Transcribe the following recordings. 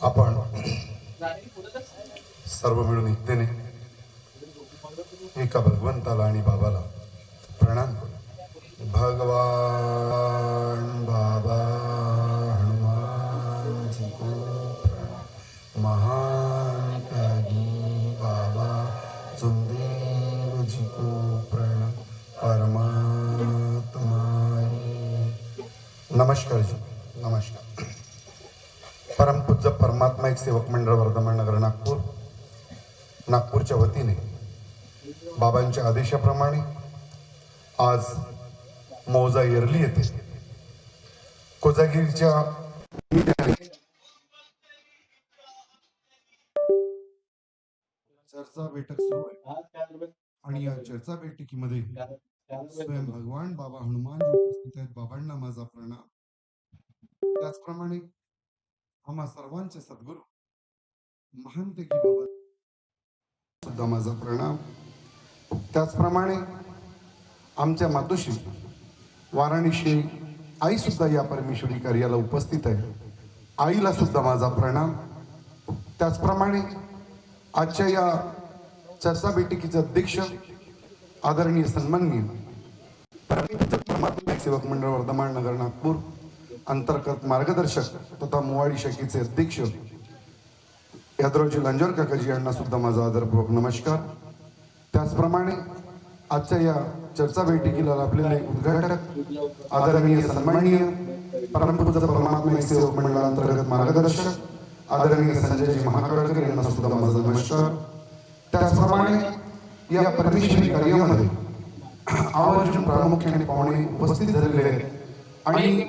आपण सर्व मिळून इच्छेने एका भगवंताला आणि बाबाला प्रणाम करू. भगवान बाबा हनुमान जी को प्रणाम. महान त्यागी बाबा सुखदेव जी को प्रणाम. परमात्माए नमस्कार जी, नमस्कार. परमपूज्य परमात्मा एक सेवक मंडळ वर्धमान नगर नागपूरच्या वतीने बाबांच्या आदेशाप्रमाणे आज मौजा येरली येथे कोजागिरीच्या चर्चा बैठक सुरू आहे आणि या चर्चा बैठकीमध्ये स्वयं भगवान बाबा हनुमान जी उपस्थित आहेत. बाबांना माझा प्रणाम. त्याचप्रमाणे आम्हा सर्वांचे सद्गुरू महंत की बाबा सुद्धा माझा प्रणाम. त्याचप्रमाणे आमच्या मातोश्री वाराणसी आई सुद्धा या परमेश्वरी कार्याला उपस्थित आहे. आईला सुद्धा माझा प्रणाम. त्याचप्रमाणे आजच्या या चर्चा बैठकीचे अध्यक्ष आदरणीय सन्माननीय परमात्मा सेवक मंडळ वर्धमान नगर नागपूर अंतर्गत मार्गदर्शक तथा मोवाडी शाखेचे अध्यक्ष यादवजी लांजोर काकाजी यांना सुद्धा माझा आदरपूर्वक नमस्कार. त्याचप्रमाणे आजच्या या चर्चा बैठकीला लाभलेले उद्घाटक आदरणीय सन्माननीय परमपूज्य परमात्मा सेवक मंडळ अंतर्गत मार्गदर्शक आदरणीय संजयजी महाकाळकर यांना सुद्धा माझा नमस्कार. त्याचप्रमाणे या परमेश्वरी कार्यामध्ये आवर्जून प्रामुख्याने पाहुणे उपस्थित झालेले आहेत आणि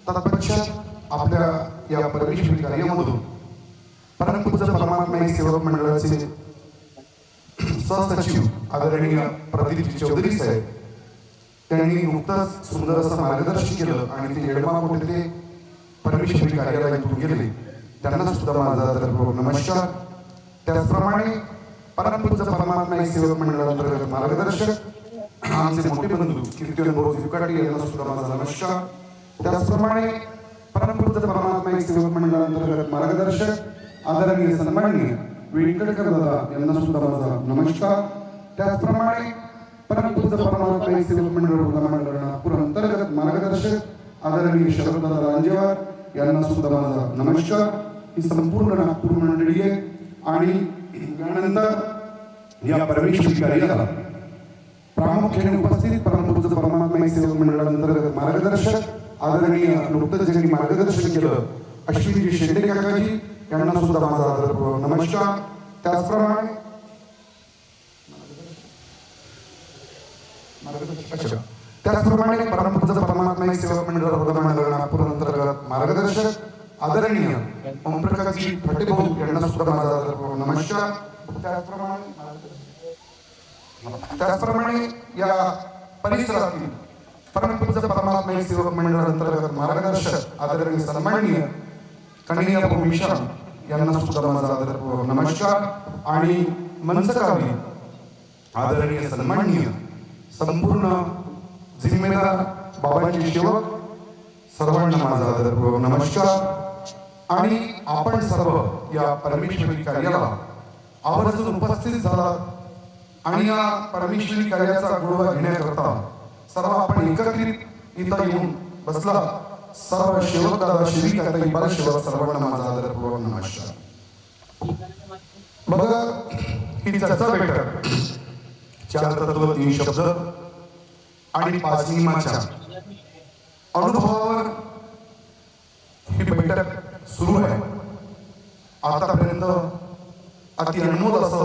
तत्पश्चात आपल्या या परमेश्वरी कार्यामधून परमपूज्य परमात्मा सेवक मंडळाचे सहसचिव आदरणीय प्रदीप चौधरी साहेब त्यांनी नुकतंच सुंदर असं मार्गदर्शन केलं आणि ते येडमाकोट येथे परमेश्वरी कार्यालयातून गेले. त्यांना सुद्धा माझा आदरपूर्वक नमस्कार. त्याचप्रमाणे परमपूज्य परमात्मा सेवक मंडळांतर्गत मार्गदर्शक आमचे मोठे बंधू कीर्तन बोरोज युकाटी यांना सुद्धा माझा नमस्कार. त्याचप्रमाणे परमपूज्य परमात्मा सेवक मंडळांतर्गत मार्गदर्शक आदरणीय सन्माननीय वेंकटकर दादा यांना सुद्धा माझा नमस्कार. त्याचप्रमाणे परमपूज्य परमात्मा सेवक मंडळ नागपूर अंतर्गत मार्गदर्शक आदरणीय शरददादा रांजेवार यांना सुद्धा माझा नमस्कार. ही संपूर्ण नागपूर मंडळी आहे आणि त्यानंतर या परमेश्वरी कार्याला प्रामुख्याने उपस्थित परमपूज्य परमात्मा सेवक मंडळांतर्गत मार्गदर्शक आदरणीय नुकतंच ज्यांनी मार्गदर्शन केलं अश्विनीजी शेंडे काकाजी यांना सुद्धा माझा आदरपूर्वक नमस्कार. त्याचप्रमाणे परमपूज्य परमात्मा सेवक मंडळ वर्धमान नागपूर अंतर्गत मार्गदर्शक आदरणीय ओमप्रकाशजी फटेभाऊ यांना सुद्धा माझा आदरपूर्वक नमस्कार. त्याचप्रमाणे या परिसरातील परमपूज्य परमात्मा सेवक मंडळ अंतर्गत मार्गदर्शक आदरणीय सन्माननीय कन्हैया भूमिशान यांना सुद्धा माझा आदरपूर्वक नमस्कार. आणि मनसकावी आदरणीय सन्माननीय संपूर्ण जिम्मेदार बाबांचे सेवक सर्वांना माझा आदरपूर्वक नमस्कार. आणि आपण सर्व या परमेश्वरी कार्याला आवर्जून उपस्थित झाला आणि या परमेश्वरी कार्याचा गोडवा घेण्याकरता सर्व आपण एकत्रित इथं येऊन बसला. सर्व सेवक दादा श्री बाल सेवक सर्वांना माझा आदरपूर्वक नमस्कार. बघा ही चर्चा बैठक 4 तत्व 3 शब्द आणि 5 नियमाच्या अनुभवावर ही बैठक सुरू आहे. आतापर्यंत अति अनमोल असं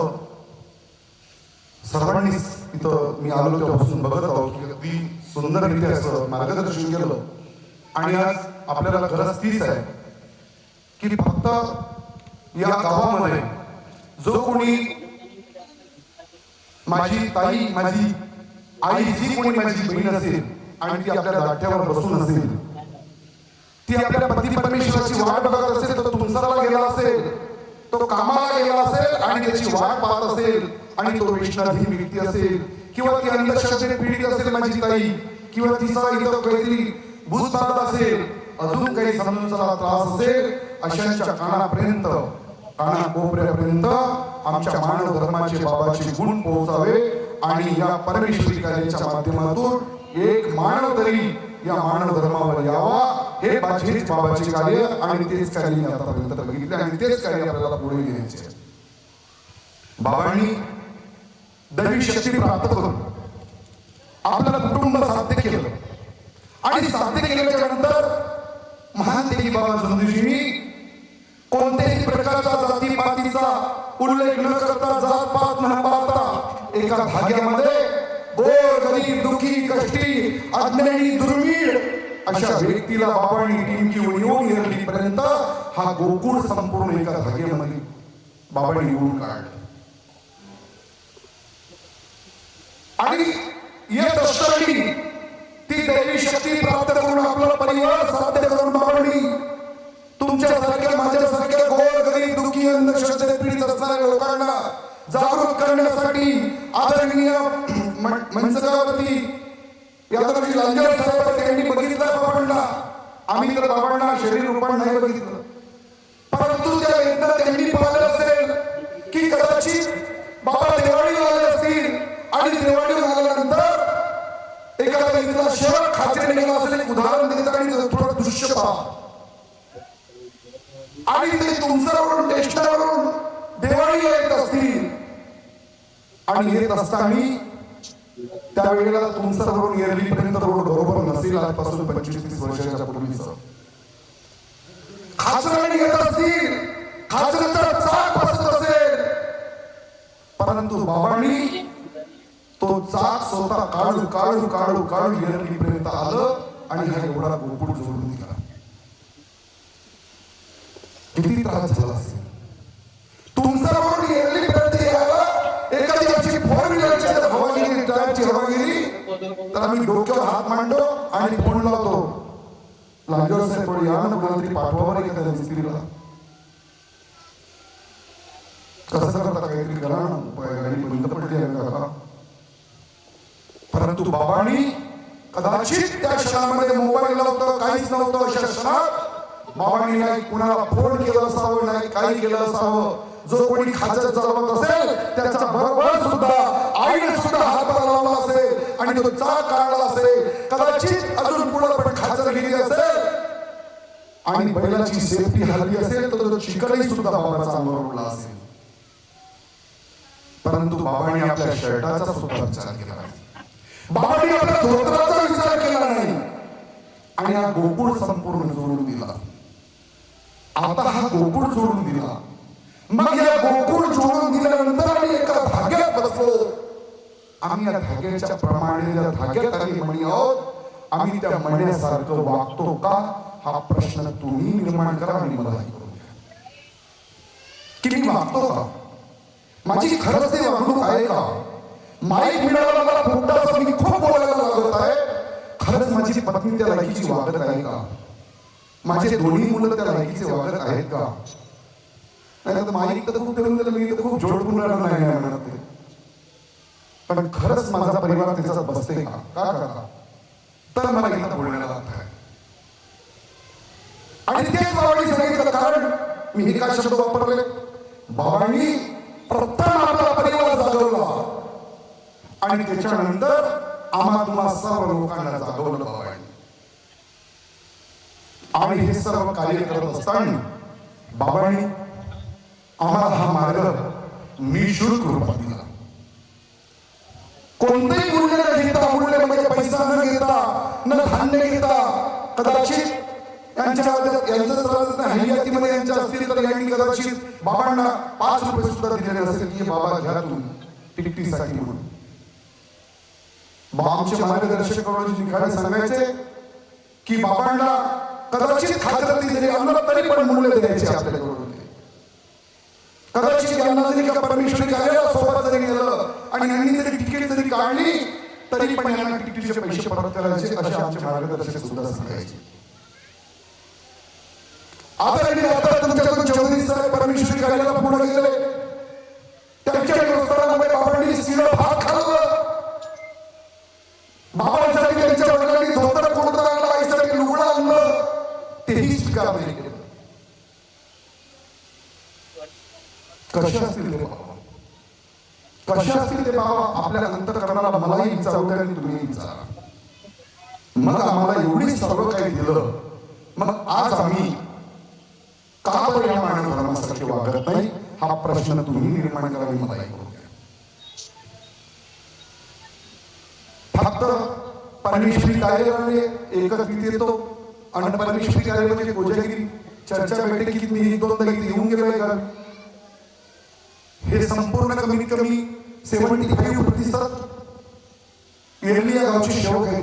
सर्वांनीच इथं मी आलो तेव्हापासून बघत आहोत की अगदी सुंदररित्या असं मार्गदर्शन केलं. आणि आज आपल्याला गरज तीच आहे की फक्त या गावामध्ये जो कोणी माझी ताई माझी आई जी कोणी माझी बहीण असेल आणि ती आपल्या दाट्यावर बसून असेल, ती आपल्या पती परमेश्वराची वाट बघत असेल, तो तुमसाला गेला असेल, तो कामाला गेला असेल आणि त्याची वाट पाहत असेल आणि तो वैष्णवी व्यक्ती असेल किंवा ती अंधश्रद्धेने पीडित असेल माझी ताई किंवा तिचा इथं काहीतरी भूतबाधा असेल, अजून काही समजूचा त्रास असेल, अशांच्या कानापर्यंत, कानाकोपऱ्यापर्यंत आमच्या मानव धर्माचे बाबाचे गुण पोहोचावे आणि या परमेश्वरी कार्याच्या माध्यमातून एक मानव तरी या मानव धर्मावर यावा, हे माझेच बाबाचे कार्य आणि तेच कार्य मी आतापर्यंत बघितले आणि तेच कार्य आपल्याला पुढे न्यायचे. बाबांनी दैवी शक्ती प्राप्त करून आपल्याला कुटुंब साध्य केलं आणि साध्य केल्याच्या नंतर महान देवी बाबा जोंधळीजींनी कोणत्याही प्रकारचा जातीपातीचा उल्लेख न करता, जात पात न पाहता एका धाग्यामध्ये गोर गरीब दुखी कष्टी अज्ञानी दुर्मिळ अशा व्यक्तीला बाबांनी टिमकी येऊन येईपर्यंत हा गोकुळ संपूर्ण एका धाग्यामध्ये बाबांनी येऊन काढलं. आणि येत असताना ती दैवी शक्ती प्राप्त करून आपला परिवार साध्य करून बाबांनी तुमच्यासारख्या माझ्यासारख्या गोर गरीब दुखी अंधश्रद्धेत पीडित असणाऱ्या लोकांना जागृत करण्यासाठी आदरणीय मंचकावरती यादवजी लांजर साहेब यांनी बघितलं बाबांना. आम्ही तर बाबांना शरीर रूपान नाही बघितलं, परंतु त्या वेदना त्यांनी पाहिलं असेल की कदाचित बाबा दिवाळीला आले असतील आणि दिवाळीला आल्यानंतर एखादा व्यक्तीला शेवट खाचरी निघाला असेल, एक उदाहरण देतात आणि थोडं दृश्य पहा आणि ते तुमच्यावरून टेस्टावरून दिवाळीला येत असतील आणि येत असताना त्यावेळेला तुमच्यावरून येरलीपर्यंत रोड बरोबर नसेल. आजपासून 25-30 वर्षाच्या पूर्वीच खाचराने येत असतील, खाचराचा चाक बसत असेल, परंतु बाबांनी तो चाक स्वतः काढू काढू काढू काढू येरलीपर्यंत आलं आणि हा एवढा गोकुळ जोडून दिला. किती त्रास झाला असेल तुमच्यावरून येरलीपर्यंत यायला. एखादी आमची 4 व्हीलरची हवा गेली, टायरची हवा गेली तर आम्ही डोक्यावर हात मांडतो आणि फोन लावतो, लांजोर साहेब थोडी या ना, कोणातरी पाठवावर एखाद्या मिस्त्रीला. कसं करता, काहीतरी करा ना, गाडी बंद पडली आहे का. परंतु बाबांनी कदाचित त्या क्षणामध्ये मोबाईल नव्हतं, काहीच नव्हतं, अशा क्षणात बाबांनी नाही कुणाला फोन केलं असावं, नाही काही केलं असावं. जो कोणी खाचर चालवत असेल त्याचा बरोबर सुद्धा आईने सुद्धा हात लावला असेल आणि तो चाक काढला असेल. कदाचित अजून पुढे पण खाचर गेली असेल आणि बैलाची सेफ्टी हलली असेल तर तो चिकनही सुद्धा बाबाचा अंगावर उडला असेल. परंतु बाबांनी आपल्या शर्टाचा सुद्धा विचार केला नाही, बाबांनी आपल्या धोत्राचा विचार केला नाही आणि हा गोकुळ संपूर्ण जोडून दिला. आता हा गोकुळ जोडून दिला, मग या गोकुळ जोडून दिल्यानंतर आम्ही एका धाग्यात बसलो. आम्ही या धाग्याच्या प्रमाणे या धाग्यात आम्ही मणी आहोत. आम्ही त्या मण्यासारखं वागतो का हा प्रश्न तुम्ही निर्माण करा आणि मलाही करून द्या की मी वागतो का, माझी खरंच ते वागणूक आहे का. माईक मिळाला मला फुटता, मी खूप बोलायला लागत आहे, खरंच माझी पत्नी त्या लायकीची वागत आहे का, माझे दोन्ही मुलं त्या लायकीचे वागत आहेत का. नाही माईक तर खूप खूप जोडपून नाही म्हणत, पण खरंच माझा परिवार त्याचा बसते का का तर मला इथं बोलण्याला लागत आहे. आणि तेच बाबांनी सांगितलं, कारण मी हे काय शब्द वापरले, बाबांनी प्रथम आपला परिवार जागवला आणि त्याच्यानंतर आम्हा तुम्हा सर्व लोकांना जागवलं बाबांनी. आणि हे सर्व कार्य करत असताना बाबांनी आम्हाला हा मार्ग निःशुल्क रूपात दिला. कोणतेही मूल्य न घेता, मूल्य म्हणजे पैसा न घेता, न धान्य घेता. कदाचित यांच्या हरियातीमध्ये यांच्या असतील तर यांनी कदाचित बाबांना 5 रुपये सुद्धा दिलेले असेल की बाबा घ्या तुम्ही तिकीटीसाठी म्हणून. आमचे मार्गदर्शक काय सांगायचे की बाबांना कदाचित खात्यात जरी आणलं तरी पण मूल्य द्यायचे आपल्याकडून. कदाचित यांना जरी का परमेश्वरी कार्याला सोबत जरी गेलं आणि यांनी जरी तिकीट जरी काढली तरी पण यांना तिकीटचे पैसे परत करायचे असे आमचे मार्गदर्शक सुद्धा सांगायचे. आता तुमच्याकडून चौधरी साहेब परमेश्वरी कार्याला पुढे गेले, त्यांच्या व्यवस्थानामध्ये बाबांनी शिळं भात खाल्लं, बाबांसाठी त्यांच्या वडिलांनी धोतर कुर्ता आणला, आईसाठी बाबा आपल्या अंतःकरणाला मलाही विचारू द्या आणि तुम्ही विचारा. मग आम्हाला एवढी सर्व काही दिलं, मग आज आम्ही का बरं या मानव धर्मासारखे वागत नाही, हा प्रश्न तुम्ही निर्माण करा. मलाही करू द्या. फक्त परमेश्वरी कार्यालयाने एकत्रित येतो आणि परमेश्वरी कार्यालयामध्ये कोजागिरी चर्चा बैठकीत मी 1-2दा इथे येऊन गेलोय का? हे संपूर्ण कमीत कमी 75% एरली या गावची सेवक आहे.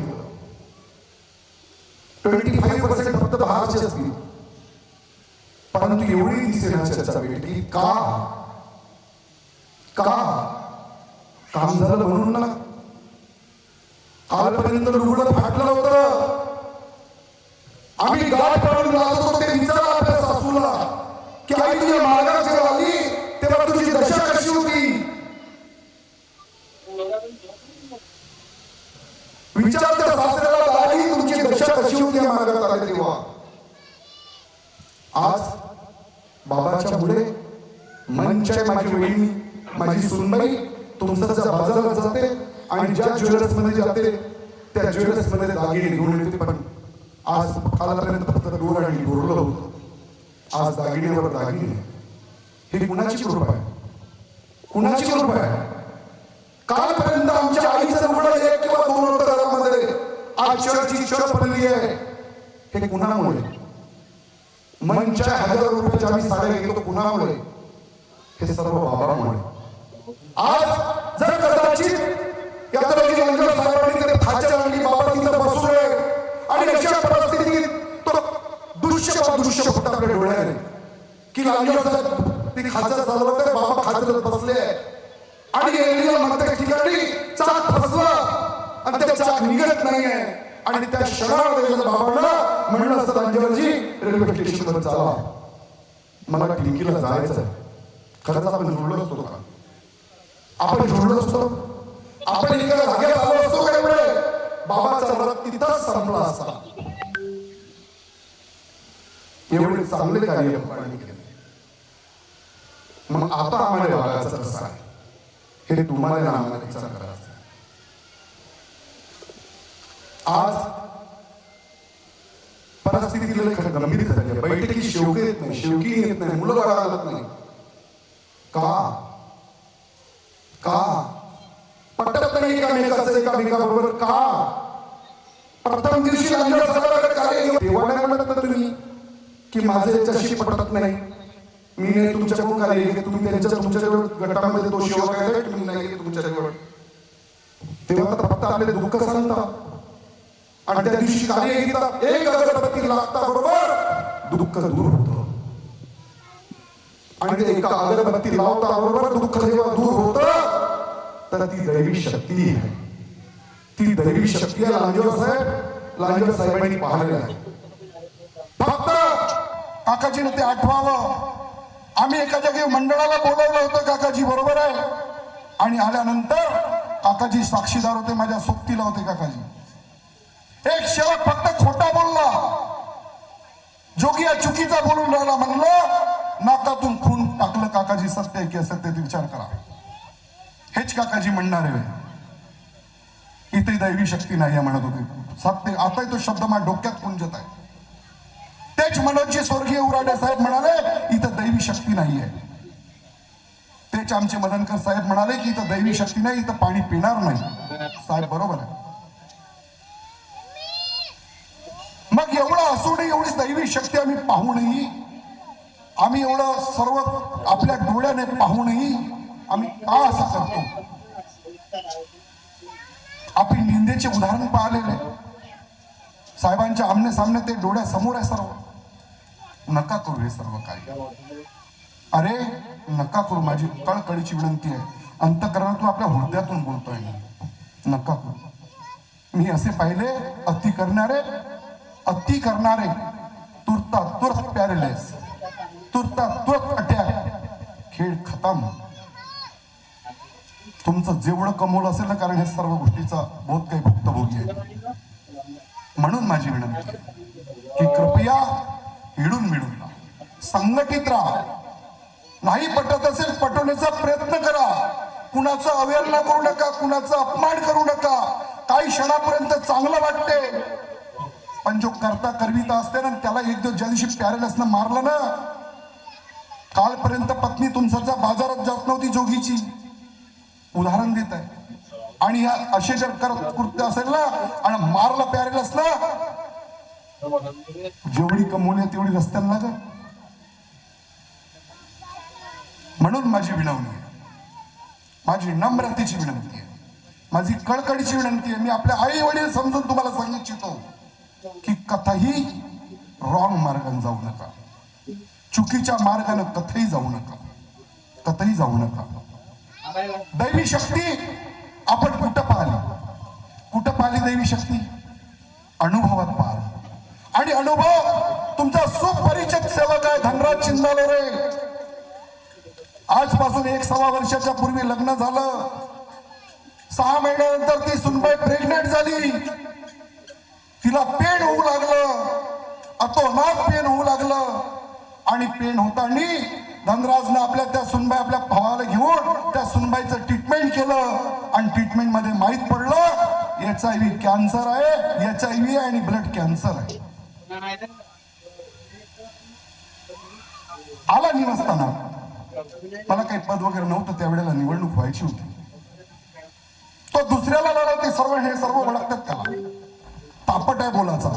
25% फक्त बाहेरचे असतील. परंतु एवढी दिसेना चर्चा बैठकी का? काम झालं म्हणून ना. कालपर्यंत रुग्ण फाटलं होतं. आम्ही गाठ पाडून राहत होतो. ते विचारा आपल्या सासूला की आई तुझ्या मार्गावर जेव्हा आली तेव्हा तुझी दशा कशी होती. विचार त्या सासऱ्याला आली तुमची दशा कशी होती मार्गात आले तेव्हा. आज बाबाच्या मुळे मंचाय माझी वहिनी माझी सुनबाई तुमच्या बाजारात जाते आणि ज्या ज्वेलर्स मध्ये जाते त्या ज्वेलर्स मध्ये दागिने घेऊन येते. पण आज कालपर्यंत फक्त डोर आणि डोरलं होतं. आज दागिन्यावर दागिने. हे कुणाची कृपा आहे? कुणाची कृपा आहे? कालपर्यंत आमच्या आईचं रुग्ण 1 किंवा 2 होतं घरामध्ये. आज चर्चची चर पडली आहे. हे कुणामुळे? मंच्या 1000 रुपयाच्या आम्ही साड्या घेतो कुणामुळे? हे सर्व बाबामुळे. आज जर कदाचित या रोजी लंगर साहेबांनी ते खाच्या आणली बाबा तिथं बसलोय आणि अशा परिस्थितीत तो दृश्य फक्त आपल्या डोळ्याने की लंगर साहेब ती खाचा चालवत आहे, बाबा खाचत बसले आणि एरिया मध्ये ठिकाणी चाक फसला आणि त्या चाक निघत नाहीये आणि त्या क्षणामध्ये बाबांना म्हणलं असतं अंजलजी रेल्वे स्टेशनवर चाला, मला टिकीला जायचं. खरंच आपण जुळलो असतो का? आपण जुळलो असतो? आपण एका धाग्यात आलो असतो का? एवढे बाबाचा रथ तिथंच संपला असता. एवढे चांगले कार्य आपण केले. मग आता आम्हाला वागायचं कसं आहे हे तुम्हाला आम्हाला विचार करायचा. आज परिस्थिती गंभीर झाली आहे. बैठकी शेवटी येत नाही, शेवटी येत नाही, मुलं बाळा आलत नाही. का पटत नाही एकामेकाचं एकामेकाबरोबर? का प्रथम दिवशी तेव्हा नाही म्हणत ना तुम्ही की माझे याच्याशी पटत नाही, मी नाही तुमच्याकडून कार्य घेते, तुम्ही तुमच्या गटामध्ये तो शेवा काय तुम्ही नाही तुमच्याजवळ. तेव्हा तर फक्त आपले दुःख सांगता आणि त्या दिवशी कार्य घेतात. एक अगरबत्ती लागता बरोबर दुःख दूर होतं आणि ते एका अगरबत्ती लावता बरोबर दुःख जेव्हा दूर होतं तर ती दैवी शक्ती आहे. ती दैवी शक्ती लांजोर साहेबांनी पाहिलेलं आहे. फक्त काकाजीने ते आठवावं. आम्ही एका जागी मंडळाला बोलवलं होतं काकाजी बरोबर आहे आणि आल्यानंतर काकाजी साक्षीदार होते, माझ्या सोबतीला होते काकाजी. एक सेवक फक्त खोटा बोलला, जोगी या चुकीचा बोलून राहिला. म्हणलं नाकातून खून टाकलं काकाजी, सत्य आहे की असत्य ते विचार करा. हेच काकाजी म्हणणार आहे. इथे दैवी शक्ती नाही म्हणत होते सत्य. आता तो शब्द माझ्या डोक्यात पुंजत आहे. तेच मनोजी स्वर्गीय उराडे साहेब म्हणाले इथं दैवी शक्ती नाही आहे. तेच आमचे मदनकर साहेब म्हणाले की इथं दैवी शक्ती नाही, इथं पाणी पिणार नाही. साहेब बरोबर आहे. मग एवढं असूनही एवढी दैवी शक्ती आम्ही पाहूनही, आम्ही एवढं सर्व आपल्या डोळ्याने पाहूनही आम्ही का असं करतो? आपण निंदेचे उदाहरण पाहिलेले साहेबांच्या आमने सामने, ते डोळ्यासमोर आहे सर्व. नका करू हे सर्व काही. अरे नका करू. माझी कळकळीची विनंती आहे. अंतःकरणातून आपल्या हृदयातून बोलतोय मी. नका करू. मी असे पाहिले अति करणारे तुरता तुरत पॅरेलाइज, तुरता तुरत अटॅक, खेळ खतम. तुमचं जेवढं कमवलं असेल ना, कारण हे सर्व गोष्टीचा बहुत काही भुक्तभोगी आहे. म्हणून माझी विनंती की कृपया हिडून मिळून संघटित राहा. नाही पटत असेल पटवण्याचा प्रयत्न करा, कुणाचं अवहेलना करू नका, कुणाचा अपमान करू नका. काही क्षणापर्यंत चांगलं वाटते, पण जो करता करविता असते ना, त्याला एक दिवस ज्या दिवशी पॅरेलसनं मारलं ना, कालपर्यंत पत्नी तुमचा बाजारात जात नव्हती जोगीची, उदाहरण देत आहे. आणि ह्या असे जर कृत्य असेल ना आणि मारलं पॅरेलस ना, जेवढी कमवली तेवढी रस्त्याला लागत. म्हणून माझी विनवणी आहे, माझी नम्रतेची विनंती आहे, माझी कळकळीची विनंती आहे. मी आपल्या आई वडील समजून तुम्हाला सांगू इच्छितो की कथाही रॉंग मार्गाने जाऊ नका, चुकीच्या मार्गाने कथही जाऊ नका, कथही जाऊ नका. दैवी शक्ती आपण कुठं पाहिली दैवी शक्ती? अनुभवात पाहिली. आणि अनुभव तुमचा सुपरिचित सेवक आहे धनराज चिंदालोरे. आजपासून 1.25 वर्षाच्या पूर्वी लग्न झालं. 6 महिन्यानंतर ती सुनबाई प्रेग्नेंट झाली. तिला पेन होऊ लागलं, अतोनात पेन होऊ लागलं. आणि पेन होताना धनराजनं आपल्या त्या सुनबाई आपल्या भावाला घेऊन त्या सुनबाईचं ट्रीटमेंट केलं. आणि ट्रीटमेंट मध्ये माहीत पडलं HIV कॅन्सर आहे, HIV आणि ब्लड कॅन्सर आहे. आला निवासस्थाना, मला काही पद वगैरे नव्हतं त्यावेळेला, निवडणूक व्हायची होती. तो दुसऱ्याला लढवते, हे सर्व ओळखतात त्याला, तापट आहे बोलाचा.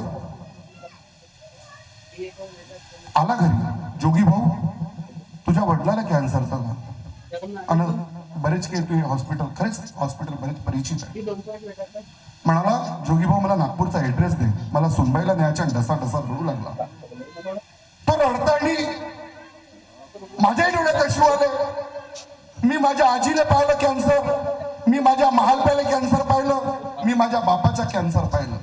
आला घरी, जोगी भाऊ तुझ्या वडिलाला कॅन्सर झाला आणि बरेच काही तुझे हॉस्पिटल, खरेच हॉस्पिटल बरेच परिचित आहे. म्हणाला जोगी भाऊ मला नागपूरचा ऍड्रेस दे, मला सुनबाईला न्यायच्या ढसा रडू लागला. तो रडतानी माझ्याही डोळ्यात अश्रू आले. मी माझ्या आजीला पाहिलं कॅन्सर, मी माझ्या महालप्याला कॅन्सर पाहिलं, मी माझ्या बापाचा कॅन्सर पाहिलं.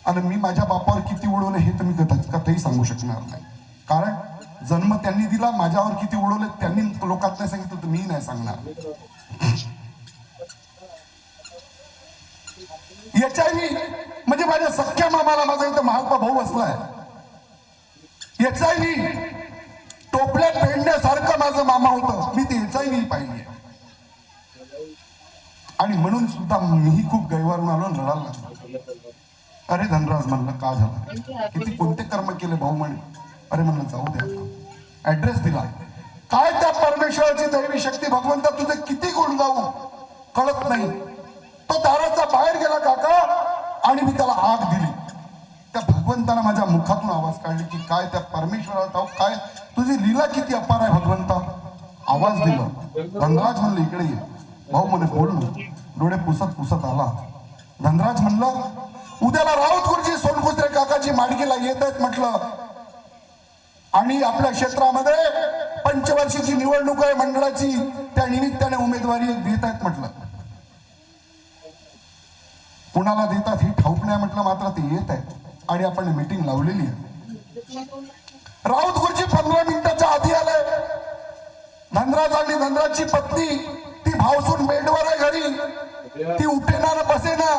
आणि मी माझ्या बापावर किती उडवले हे तर मी कथाही सांगू शकणार नाही, कारण जन्म त्यांनी दिला. माझ्यावर किती उडवले त्यांनी लोकांना नाही सांगितलं तर मी नाही सांगणार. HIV म्हणजे माझ्या सख्या मामाला माझा इथं महालपा भाऊ बसलाय. HIV टोपल्यात पेंडण्यासारखं माझं मामा होतं, मी ते HIV पाहिली. आणि म्हणून सुद्धा मीही खूप गैवारून आलो, रडायला लागलो. अरे धनराज म्हणलं का झालं, किती कोणते कर्म केले भाऊ म्हणे. अरे म्हणलं जाऊ द्या, ऍड्रेस दिला. काय त्या परमेश्वराची दैवी शक्ती, भगवंता तुझे किती गुण गाऊ कळत नाही. तो दाराचा बाहेर गेला काका आणि मी त्याला आग दिली. त्या भगवंतानं माझ्या मुखातून आवाज काढली की काय त्या परमेश्वराला काय तुझी लीला किती अपार आहे भगवंता. आवाज दिला. धनराज म्हणलं इकडे ये. भाऊ म्हणे बोल ना. डोळे पुसत पुसत आला. धनराज म्हणलं उद्याला राऊत गुरुजी सोनकुसरे काकाजी माडगीला येत आहेत म्हटलं, आणि आपल्या क्षेत्रामध्ये पंचवर्षीची निवडणूक आहे मंडळाची, त्या निमित्ताने उमेदवारी देत आहेत म्हटलं. कुणाला देतात हे ठाऊक नाही म्हटलं, मात्र ते येत आहेत आणि आपण मीटिंग लावलेली आहे. राऊत गुरुजी 15 मिनिटाच्या आधी आले. धनराज आणि धनराजची पत्नी ती भावसून बेडवर आहे घरी, ती उठेना ना बसेना.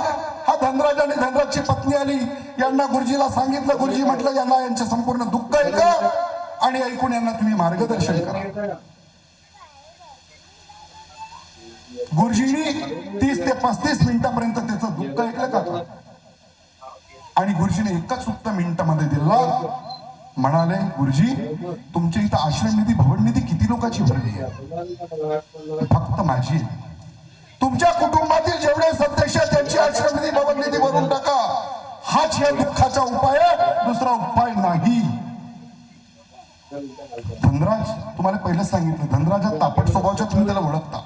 हा धनराज आणि धनराजची पत्नी आली. यांना गुरुजीला सांगितलं. गुरुजी म्हटलं यांना यांचे संपूर्ण दुःख आहे का आणि ऐकून यांना तुम्ही मार्गदर्शन करा. गुरुजींनी 30 ते 35 मिनिटापर्यंत त्याचं दुःख ऐकलं का, आणि गुरुजीने एकच उत्तर मिनिटामध्ये दिला. म्हणाले गुरुजी तुमच्या इथं आश्रम निधी भवन निधी किती लोकांची भरली आहे? फक्त माझी. तुमच्या कुटुंबातील जेवढे सदस्य त्यांची आश्रम निधी भवन निधी भरून टाका. हाच या दुःखाचा उपाय आहे, दुसरा उपाय नाही. धनराज तुम्हाला पहिलेच सांगितलं, धनराज हा तापट स्वभावाच्या तुम्ही त्याला ओळखता.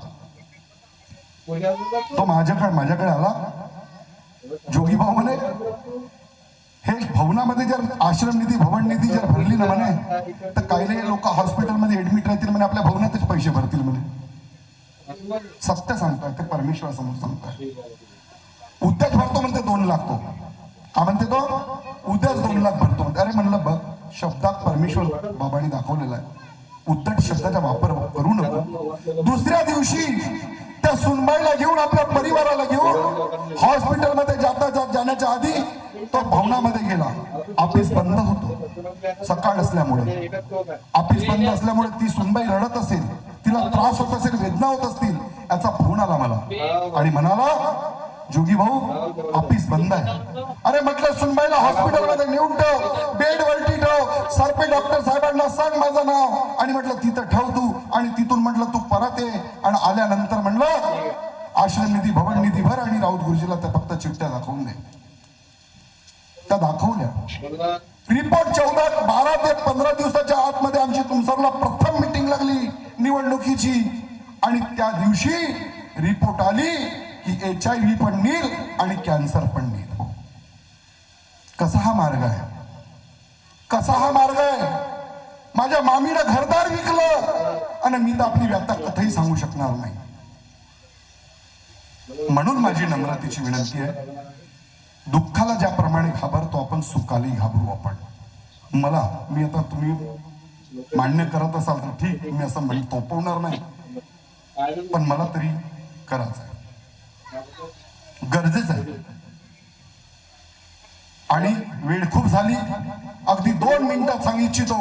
तो माझ्याकडे आला. जोगी भाऊ म्हणे हे भवनामध्ये जर आश्रम निधी भवन निधी जर भरली ना म्हणे तर काही लोक हॉस्पिटलमध्ये ऍडमिट राहतील म्हणे, आपल्या भवनातच पैसे भरतील म्हणे. सत्य सांगताय ते परमेश्वरासमोर सांगताय. उद्याच भरतो म्हणते 2 लाख. तो का म्हणते तो उद्याच 2 लाख भरतो म्हणते. अरे म्हणलं बघ शब्दात परमेश्वर बाबांनी दाखवलेला आहे, उद्धट शब्दाचा वापर करू नको. दुसऱ्या दिवशी त्या सुनबाईला घेऊन आपल्या परिवाराला घेऊन हॉस्पिटलमध्ये जाण्याच्या आधी तो भवनामध्ये गेला. ऑफिस बंद होतो सकाळ असल्यामुळे. ऑफिस बंद असल्यामुळे ती सुनबाई रडत असेल, तिला त्रास होत असेल, वेदना होत असतील. याचा फोन आला मला आणि म्हणाला, जोगी भाऊ ऑफिस बंद आहे. अरे म्हटलं, सुनबाईला हॉस्पिटलमध्ये नेऊन ठेव, बेड वरती ठेव, सरपे डॉक्टर साहेबांना सांग माझं नाव, आणि म्हटलं तिथं ठेव तू, आणि तिथून म्हटलं तू परत ये. आणि आल्यानंतर म्हणलं आश्रम निधी, भवन निधी भर आणि राऊत गुरुजीला त्या फक्त चिठ्ठ्या दाखवून दे. त्या दाखवल्या. रिपोर्ट 12 ते 15 दिवसाच्या आतमध्ये आमची तुमसरला प्रथम मीटिंग लागली निवडणुकीची, आणि त्या दिवशी रिपोर्ट आली की HIV पण नील आणि कॅन्सर पण नील. कसा हा मार्ग आहे? कसा हा मार्ग आहे? माझ्या मामीनं घरदार विकलं आणि मी तर आपली व्यथा कथंही सांगू शकणार नाही. म्हणून माझी नम्रतेची विनंती आहे, दुःखाला ज्याप्रमाणे घाबरतो आपण, सुखालाही घाबरू आपण. मी आता तुम्ही मान्य करत असाल तर ठीक, मी असं तोपवणार नाही, पण मला तरी करायचं आहे, गरजेचं आहे. आणि वेळ खूप झाली, अगदी 2 मिनिटात सांगू इच्छितो.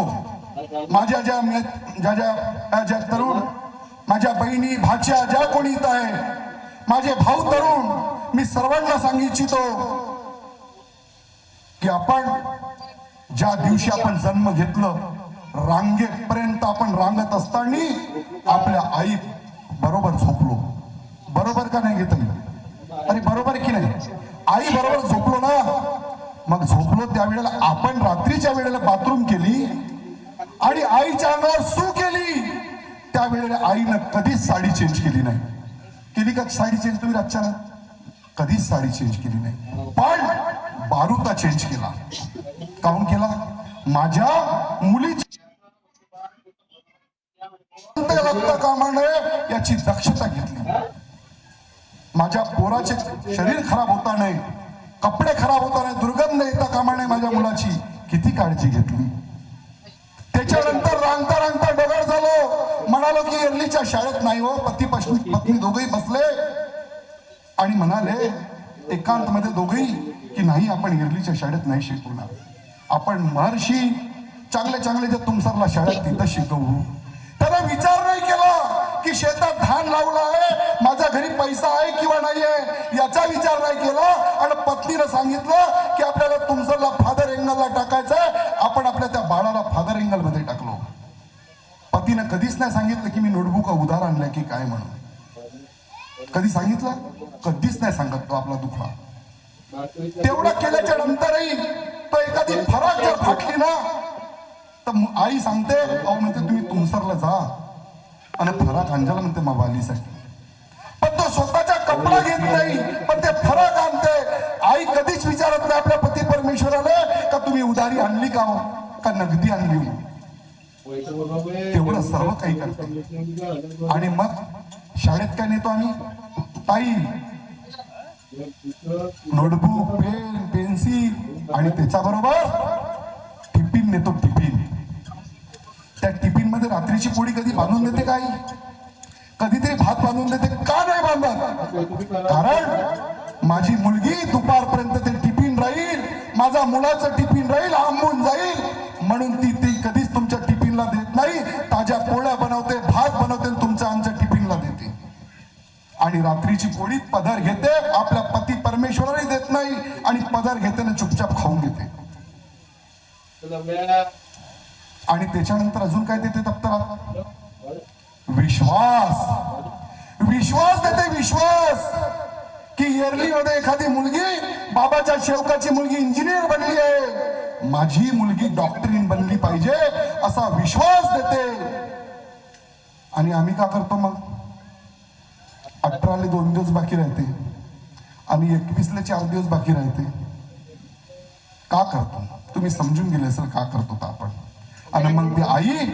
माझ्या ज्या तरुण, माझ्या बहिणी भाच्या ज्या कोणी इथं आहे, माझे भाऊ तरुण, मी सर्वांना सांगू इच्छितो की आपण ज्या दिवशी आपण जन्म घेतलं, रांगेपर्यंत आपण रांगत असताना आपल्या आई बरोबर झोपलो. बरोबर का नाही घेता येईल? अरे बरोबर की नाही? आई बरोबर झोपलो ना. मग झोपलो त्यावेळेला आपण रात्रीच्या वेळेला बाथरूम केली आणि आईच्या अंगावर सू केली. त्यावेळेला आईनं कधीच साडी चेंज केली नाही. केली का साडी चेंज तुम्ही रातच्याला? कधीच साडी चेंज केली नाही, पण बारूता चेंज केला. काऊन केला? माझ्या मुलीची कामा नये याची दक्षता घेतली. माझ्या पोराचे शरीर खराब होता नाही, कपडे खराब होता नाही, दुर्गंध येता कामा नये माझ्या मुलाची किती काळजी घेतली. त्याच्यानंतर रांगता रांगता डोगाळ झालो, म्हणालो की एरलीच्या शाळेत नाही हो. पत्नी दोघेही बसले आणि म्हणाले एकांत मध्ये दोघेही की नाही, आपण एरलीच्या शाळेत नाही शिकवणार, आपण महर्षी चांगले चांगले जे तुमसरला शाळेत तिथं शिकवू. त्याला विचार नाही केला की शेतात धान लावलं आहे, माझ्या घरी पैसा आहे किंवा नाही आहे, याचा विचार नाही केला. आणि पत्नीनं सांगितलं की आपल्याला तुमसरला फादर एंगलला टाकायचंय, आपण आपल्या त्या बाळाला फादर एंगल मध्ये टाकलो. पतीनं कधीच नाही सांगितलं की मी नोटबुक उधार आणलंय की काय म्हणून. कधी सांगितलं? कधीच नाही सांगत तो आपला दुखला. तेवढं केल्याच्या नंतरही तो एखादी फराक जर फाटली ना, तर आई सांगते, अहो म्हणते तुम्ही तुमसरला जा आणि फराक अंजाला म्हणते मवालीसाठी. पण तो स्वतःचा कपडा घेत नाही, पण ते फराक आणते. आई कधीच विचारत नाही आपल्या पती परमेश्वराला का तुम्ही उधारी आणली का हो, का नगदी आणली हो. तेवढं सर्व काही करते. आणि मग शाळेत काय नेतो आम्ही? ताई नोटबुक, पेन, पेन्सिल आणि त्याच्याबरोबर टिफिन नेतो. टिफिन, त्या टिफिन मध्ये रात्रीची पोळी कधी बांधून देते का आई? कधीतरी भात बांधून देते का? नाही बांधत. कारण माझी मुलगी दुपारपर्यंत ते टिफिन राहील, माझा मुलाचं टिफिन राहील, आंबून जाईल, म्हणून ती कधीच तुमच्या टिफिनला देत नाही. ताज्या पोळ्या बनवते, भात बनवते, तुमच्या आमच्या टिफिनला देते. आणि रात्रीची पोळी पदर घेते, आपल्या पती परमेश्वरालाही देत नाही, आणि पदर घेते ना चुपचाप खाऊन घेते. आणि त्याच्यानंतर अजून काय देते दप्तरात? विश्वास. विश्वास देते, विश्वास की एरली मध्ये एखादी मुलगी, बाबाच्या शेवकाची मुलगी इंजिनियर बनली आहे, माझी मुलगी डॉक्टरीन बनली पाहिजे, असा विश्वास देते. आणि आम्ही का करतो मग? 18ला 2 दिवस बाकी राहते आणि 21ला 4 दिवस बाकी राहते. का करतो? तुम्ही समजून गेले असेल का करतो आपण. आणि मग ती आई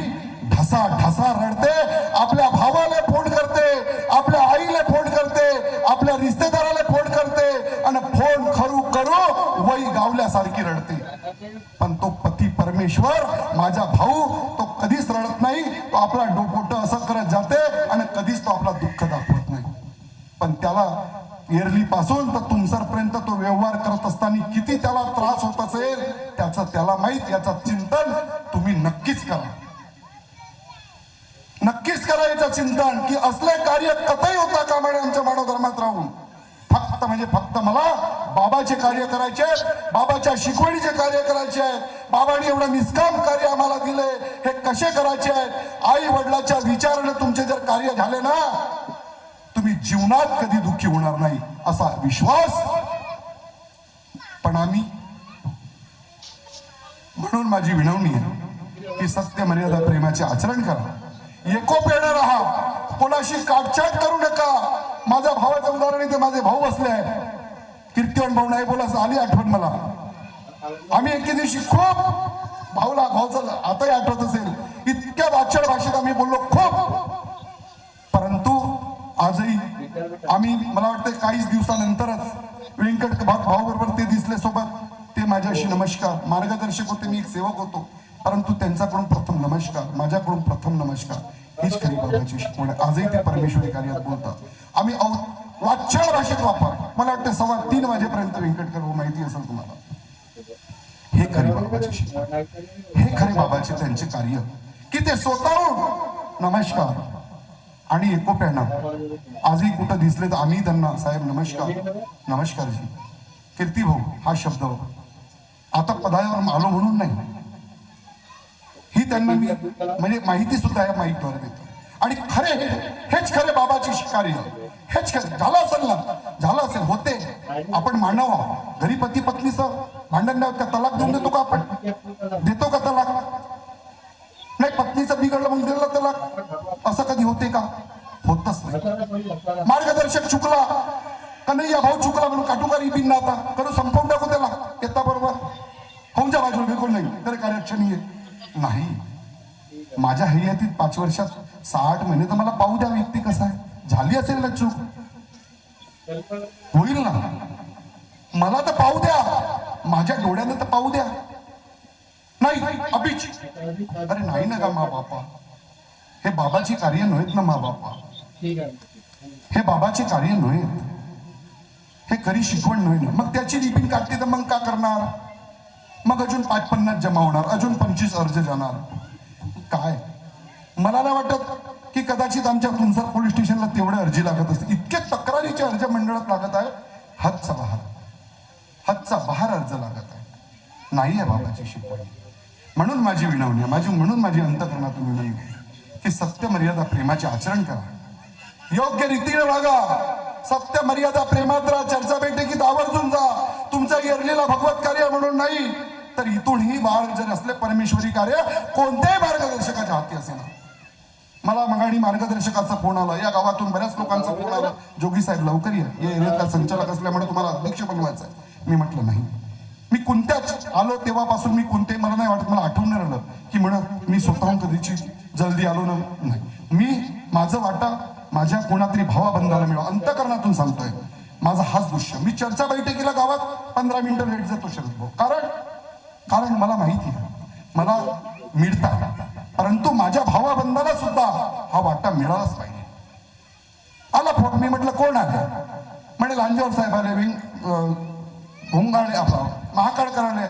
ढसा ढसा रडते, आपल्या भावाला फोन करते, आपल्या आईला फोन करते, आपल्या रिश्तेदाराला फोन करते, आणि फोन करू वही गावल्यासारखी रडते. पण तो पती परमेश्वर, माझा भाऊ, तो कधीच रडत नाही. तो आपला डोकोट असं करत जाते आणि कधीच तो आपला दुःख दाखवत नाही. पण त्याला एरली पासून तर तुमसरपर्यंत तो व्यवहार करत असताना किती त्याला त्रास होत असेल त्याचा त्याला माहित. याचा चिंतन तुम्ही नक्कीच करा, नक्कीच करा. करायचं चिंतन की असले कार्य कथंही होता का म्हणे आमच्या मानवधर्मात राहून. फक्त म्हणजे फक्त मला बाबाचे कार्य करायचे आहेत, बाबाच्या शिकवणीचे कार्य करायचे आहेत. बाबांनी एवढं निष्काम कार्य आम्हाला दिले, हे कसे करायचे आहेत. आई वडिलाच्या विचाराने तुमचे जर कार्य झाले ना, तुम्ही जीवनात कधी दुःखी होणार नाही असा विश्वास. पण आम्ही, म्हणून माझी विनवणी आहे की सत्य मर्यादा प्रेमाचे आचरण करा, एकोप्याने राहा, कोणाशी काटछाट करू नका. माझ्या भावाचं उदाहरण इथे माझे भाऊ बसले आहे, कीर्तिवन भाऊ नाही बोला आली आठवण मला. आम्ही एके दिवशी खूप भाऊचं आताही आठवत असेल, इतक्या वाचळ भाषेत आम्ही बोललो खूप. परंतु आजही आम्ही, मला वाटतं काहीच दिवसानंतरच व्यंकट भाऊ बरोबर ते दिसले सोबत. ते माझ्याशी नमस्कार, मार्गदर्शक होते, मी एक सेवक होतो, परंतु त्यांच्याकडून प्रथम नमस्कार, माझ्याकडून प्रथम नमस्कार. हीच खरी बाबाची शिकवण आहे. आजही ते परमेश्वरी कार्यात बोलतात. आम्ही वाच्य भाषेत वापर, मला वाटतं 3:15 वाजेपर्यंत व्यंकटकर माहिती असेल तुम्हाला. हे खरी बाबाची शिकवण, हे खरे बाबाचे त्यांचे कार्य की ते स्वतःहून नमस्कार आणि एकोप्यानं. आजही कुठं दिसले तर आम्ही त्यांना साहेब नमस्कार, नमस्कारजी. कीर्ती भाऊ हा शब्द आता पदावर आलो म्हणून नाही, ही त्यांना मी म्हणजे माहिती सुद्धा या माहितीवर देतो. आणि खरे हेच खरे बाबाचे कार्य, हेच खरे. झालं असेल ना, झालं असेल, होते. आपण मानव आहोत, घरी पती पत्नीचं भांडण नाही का, तलाक देऊन देतो का आपण? देतो का तलाक? नाही. पत्नीचं बिघडलं म्हणून दिलं तलाक, असं कधी होते का? होतच नाही. मार्गदर्शक चुकला, कन्हैया भाऊ चुकला म्हणून काटुकारी बिन आता करू संपवून टाकू त्याला येता बरोबर होऊन जा बाजूला, बिलकुल नाही. तर कार्यक्षणी नाही. माझ्या हयातीत 5 वर्षात 60 महिने तर मला पाहू द्या व्यक्ती कसा आहे. झाली असेल ना चूक, होईल ना, मला तर पाहू द्या, माझ्या डोळ्यानं तर पाहू द्या. नाही अभिच, अरे नाही ना का मा बापा, हे बाबाची कार्य नव्हेत ना मा बापा, हे बाबाचे कार्य नव्हेत, हे खरी शिकवण नव्हे ना. मग त्याची रिपीट काढते तर मग का करणार? मग अजून 5-50 जमा होणार, अजून 25 अर्ज जाणार. काय मला नाही वाटत की कदाचित आमच्या तुमसर पोलीस स्टेशनला तेवढे अर्जी लागत असते. इतके तक्रारीचे अर्ज मंडळात लागत आहे, हदचा बाहेर अर्ज लागत आहे. नाही आहे बाबाची शिकवण. म्हणून माझी विनवणी आहे, म्हणून माझी अंतकरणातून विनवणी आहे की सत्य मर्यादा प्रेमाचे आचरण करा, योग्य रीतीने वागा. सत्य मर्यादा प्रेमात राहा. चर्चा बैठकीत आवर्जून जा. तुमचा एरलेला भगवत कार्य म्हणून नाही तर इथूनही बाळ जर असले परमेश्वरी कार्य कोणत्याही मार्गदर्शकाच्या हाती असेल. मला मगाणी मार्गदर्शकाचा फोन आला, या गावातून बऱ्याच लोकांचा फोन आला, जोगी साहेब लवकर या एरियातला संचालक असल्यामुळे तुम्हाला अध्यक्ष बनवायचं आहे. मी म्हटलं नाही, मी कोणत्याच आलो तेव्हापासून मी कोणते, मला नाही वाटत, मला आठवण नाही राहिलं की म्हणत मी स्वतःहून कधीची जल्दी आलो ना. नाही, मी माझं वाटा माझ्या कोणातरी भावाबंधाला मिळावं अंतकरणातून सांगतोय. माझा हाच दृश्य. मी चर्चा बैठकीला गावात 15 मिनिटं लेट जातो शरद भाऊ, कारण मला माहिती आहे मला मिळतात, परंतु माझ्या भावाबंधाला सुद्धा हा वाटा मिळालाच पाहिजे. आला फोन, मी म्हटलं कोण आले? म्हणे लांजेवर साहेब आले, घोंगाडे आपला महाकाळकर आले,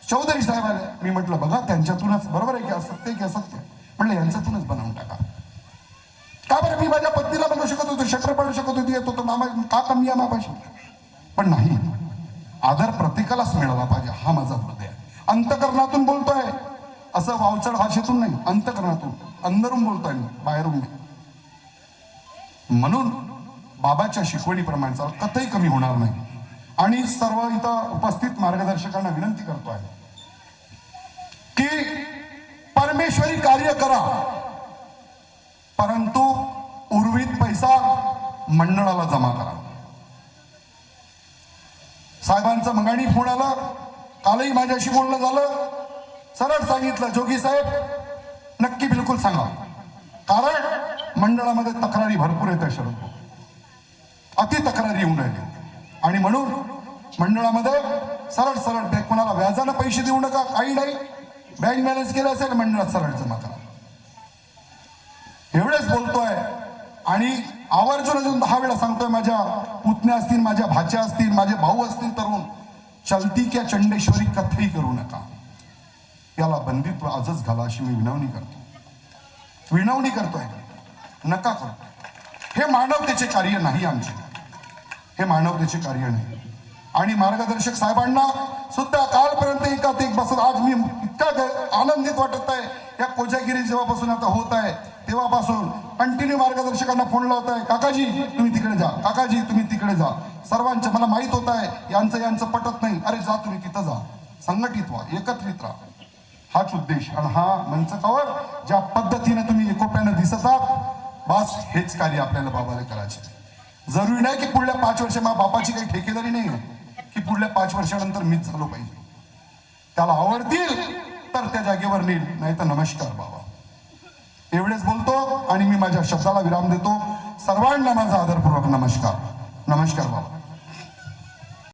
चौधरी साहेब आले. मी म्हटलं बघा त्यांच्यातूनच, बरोबर आहे की असत्य की असत्य, म्हटलं यांच्यातूनच बनवून टाका. का बरं? मी माझ्या पत्नीला बनवू शकत होतो, शटर पडू शकत होती, येत होतो, मामा का कमी आहे मापाशी? पण नाही, आदर प्रत्येकालाच मिळाला पाहिजे, हा माझा हृदय आहे. अंतकरणातून बोलतोय, असं वावचड भाषेतून नाही, अंतकरणातून, अंदरून बोलतोय मी, बाहेरून नाही. म्हणून बाबाच्या शिकवणीप्रमाणे चाल, कतही कमी होणार नाही. आणि सर्व इथं उपस्थित मार्गदर्शकांना विनंती करतो आहे की परमेश्वरी कार्य करा, परंतु उर्वरित पैसा मंडळाला जमा करा. साहेबांचा मंगाणी फोन आला, कालही माझ्याशी बोलणं झालं, सरळ सांगितलं जोगी साहेब नक्की बिलकुल सांगा, कारण मंडळामध्ये तक्रारी भरपूर येतात शरद, अति तक्रारी येऊन राहिली. आणि म्हणून मंडळामध्ये सरळ कोणाला व्याजानं पैसे देऊ नका, काही नाही, बँक बॅलन्स केलं असेल मंडळात सरळ जमा करा. एवढेच बोलतोय. आणि आवर्जून अजून 10 वेळा सांगतोय, माझ्या पुतण्या असतील, माझ्या भाच्या असतील, माझे भाऊ असतील तरुण, चलती क्या चंडेश्वरी कथई करू नका, याला बंदित्व आजच घाला अशी मी विनवणी करतोय. नका करू. हे मानवतेचे कार्य नाही आमचे, हे मानवतेचे कार्य नाही. आणि मार्गदर्शक साहेबांना सुद्धा कालपर्यंत एकात एक बसत आज मी इतका आनंदित वाटत आहे. या कोजागिरी जेव्हापासून आता होत आहे तेव्हापासून कंटिन्यू मार्गदर्शकांना फोन लावत आहे, काकाजी तुम्ही तिकडे जा, काकाजी तुम्ही तिकडे जा. सर्वांचे मला माहित होत आहे यांचं पटत नाही, अरे जा तुम्ही तिथं जा, संघटित व्हा, एकत्रित राहा. हाच उद्देश आणि हा मंचकावर ज्या पद्धतीने तुम्ही एकोप्याने दिसत आहात, बस हेच कार्य आपल्याला बाबाला करायचे. जरुरी नाही की पुढल्या 5 वर्ष माझ्या बापाची काही ठेकेदारी नाही आहे की पुढल्या 5 वर्षानंतर मीच झालो पाहिजे. त्याला आवडतील तर त्या जागेवर नेईल, नाही तर नमस्कार बाबा. एवढेच बोलतो आणि मी माझ्या शब्दाला विराम देतो. सर्वांना माझा आदरपूर्वक नमस्कार. नमस्कार बाबा.